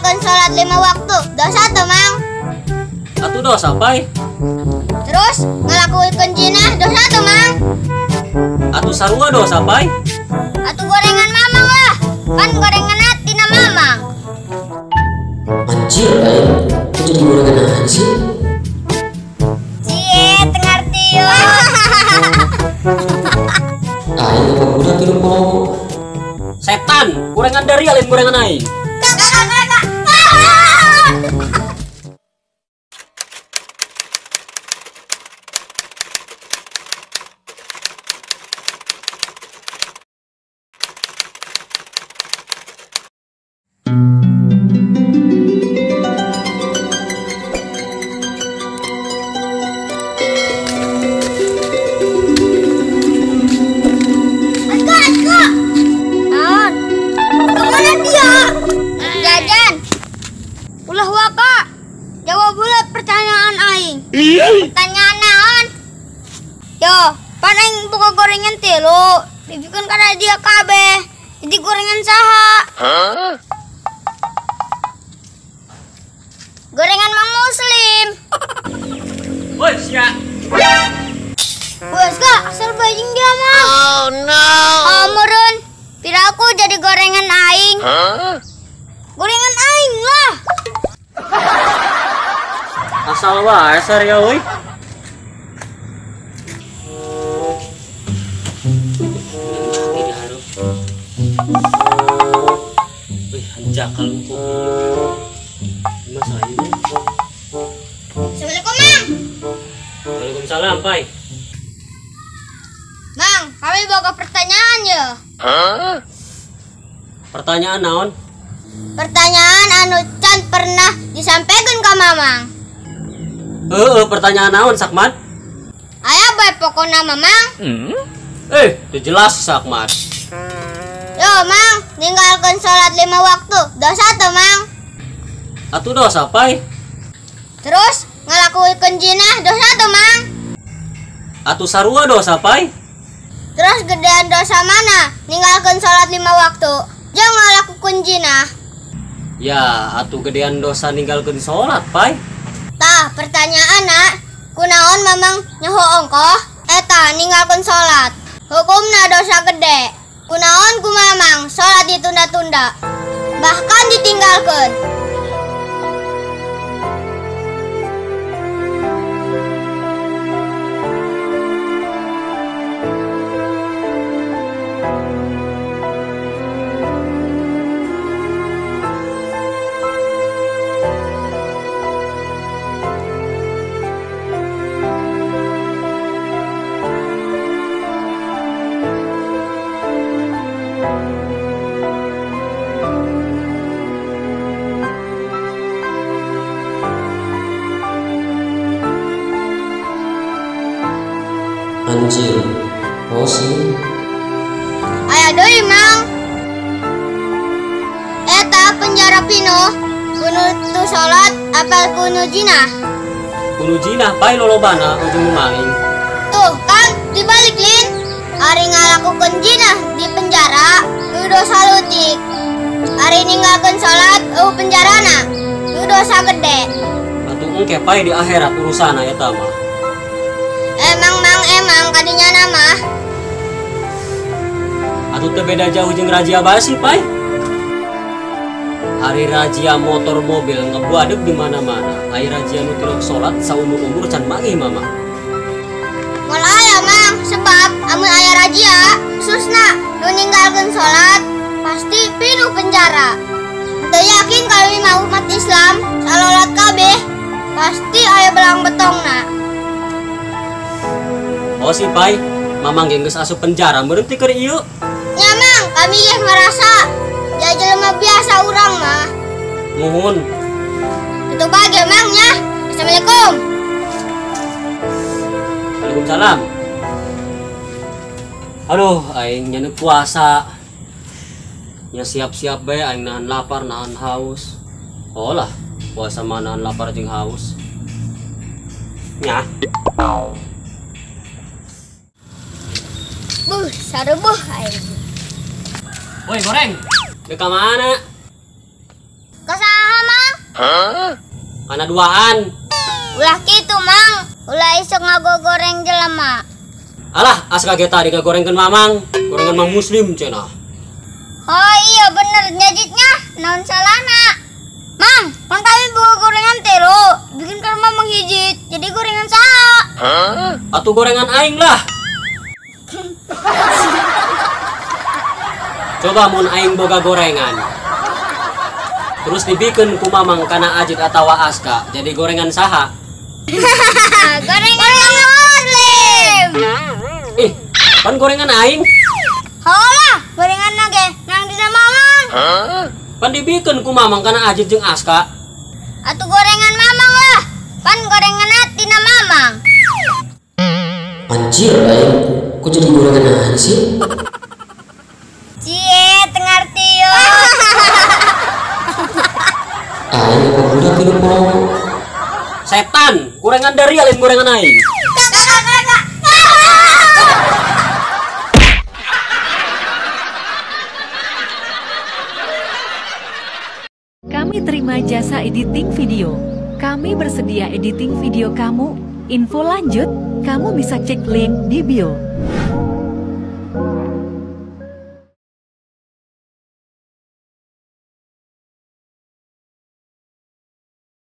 ninggalkan sholat 5 waktu, dosa tuh mang. Atuh dosa pai. Terus ngelakuin jinah, dosa tuh mang. Atuh sarua dosa pai. Atuh gorengan mamang lah, kan gorengan hati na mamang. Anjir, kok jadi gorengan sih? Cie, ngerti yo. Ayo, udah tidur mau. Setan, gorengan dari lain gorengan aing. Kakak. Kemana dia? Jajan. Ulah waka. Jawab heula pertanyaan aing. Pertanyaan naon? Yo, pan aing buka gorengan tilu. Bibikeun kana dia kabeh. Jadi gorengan saha? Gorengan Mang Muslim. Woi, sia. Wes kak, asal bajing dia mah. Oh no. Meren, piraku jadi gorengan aing. Gorengan aing lah. Asal wae ya euy. Wih, hanjak kalau kok. Mas ayu. Assalamualaikum Mang. Waalaikumsalam, Pai. Mang, kami bawa pertanyaan ya. Pertanyaan naon? Pertanyaan anu can pernah disampaikan ke Mamang. Pertanyaan naon, Sakmat? Aya bae pokona Mamang. Itu jelas, Sakmat. Yo Mang, ninggalkan sholat 5 waktu, dosa tuh Mang. Atuh dosa, Pai. Terus ngelakuin jinah, dosa tuh Mang. Atuh sarua dosa, Pai. Terus gedean dosa mana? Ninggalkan sholat 5 waktu, jangan ngelakuin jinah. Ya, atuh gedean dosa ninggalkeun salat, Pai. Tah, pertanyaan nak, kunaon Mamang nyaho ongkoh? Eta ninggalkan sholat. Hukumna dosa gede. Kunaon ku Mamang sholat ditunda-tunda, bahkan ditinggalkan. Anjir, oh sih. Aya deui Mang. Eta penjara pino, kudu tu sholat apal kudu jinah. Kudu jinah, Pai lolobana ujung maling. Tuh kan dibalik Lin. Ari ngalakukeun jinah di penjara, itu dosa leutik. Ari ninggalkeun sholat penjarana, itu dosa gede. Atuh engke Pai di akhirat urusan eta mah. Emang kadinya nama. Atuh teu beda jauh jeung razia basi, Pai. Ari razia motor mobil ngebuadeg di mana-mana. Ari razia nu tilok salat saumur-umur can mangih mama. Moal aya Mang, sebab amun aya razia, susna nu ninggalkeun salat pasti pinuh penjara. Teu yakin kalau lima umat Islam salolat kabeh pasti aya belang betongna. Oh si Pai, mamang geus asup penjara berhenti keur ieu. Ya Mang, kami ge ngarasa ya jelema biasa urang mah. Muhun. Itu bae Mang nya. Assalamualaikum. Waalaikumsalam. Aduh, aing nya puasa. Nya siap-siap bae aing nahan lapar, nahan haus. Oh lah, puasa mah nahan lapar jeung haus. Nya. Sarubuh aing. Woi, goreng. Dek ka mana? Kasaha Kana duaan. Ulah kitu, Mang. Ulah isok ngagogoreng jelema. Alah, as kaget tadi gorengkeun mamang. Gorengan mang muslim cenah. Oh iya bener nyajitnya. Naon salana? Mang, pan kami buka gorengan telo. Bikin ke rumah menghijit. Jadi gorengan saha? Atuh gorengan aing lah. Coba mun aing boga gorengan. Terus dibikin ku mamang kana ajit atawa aska. Jadi gorengan saha? Gorengan muslim. Ih, pan gorengan aing. Holah, gorengan nage nang dina mamang. Pan dibikin ku mamang kana ajit jeung aska. Atuh gorengan mamang lah. Pan gorengan dina mamang. Anjir, aing. Kok jadi gorengan aing sih? Cie, tengarti yo. Aing apa budak hidup mau? Setan, gorengan dari lain gorengan aing. Kami terima jasa editing video. Kami bersedia editing video kamu. Info lanjut, kamu bisa cek link di bio.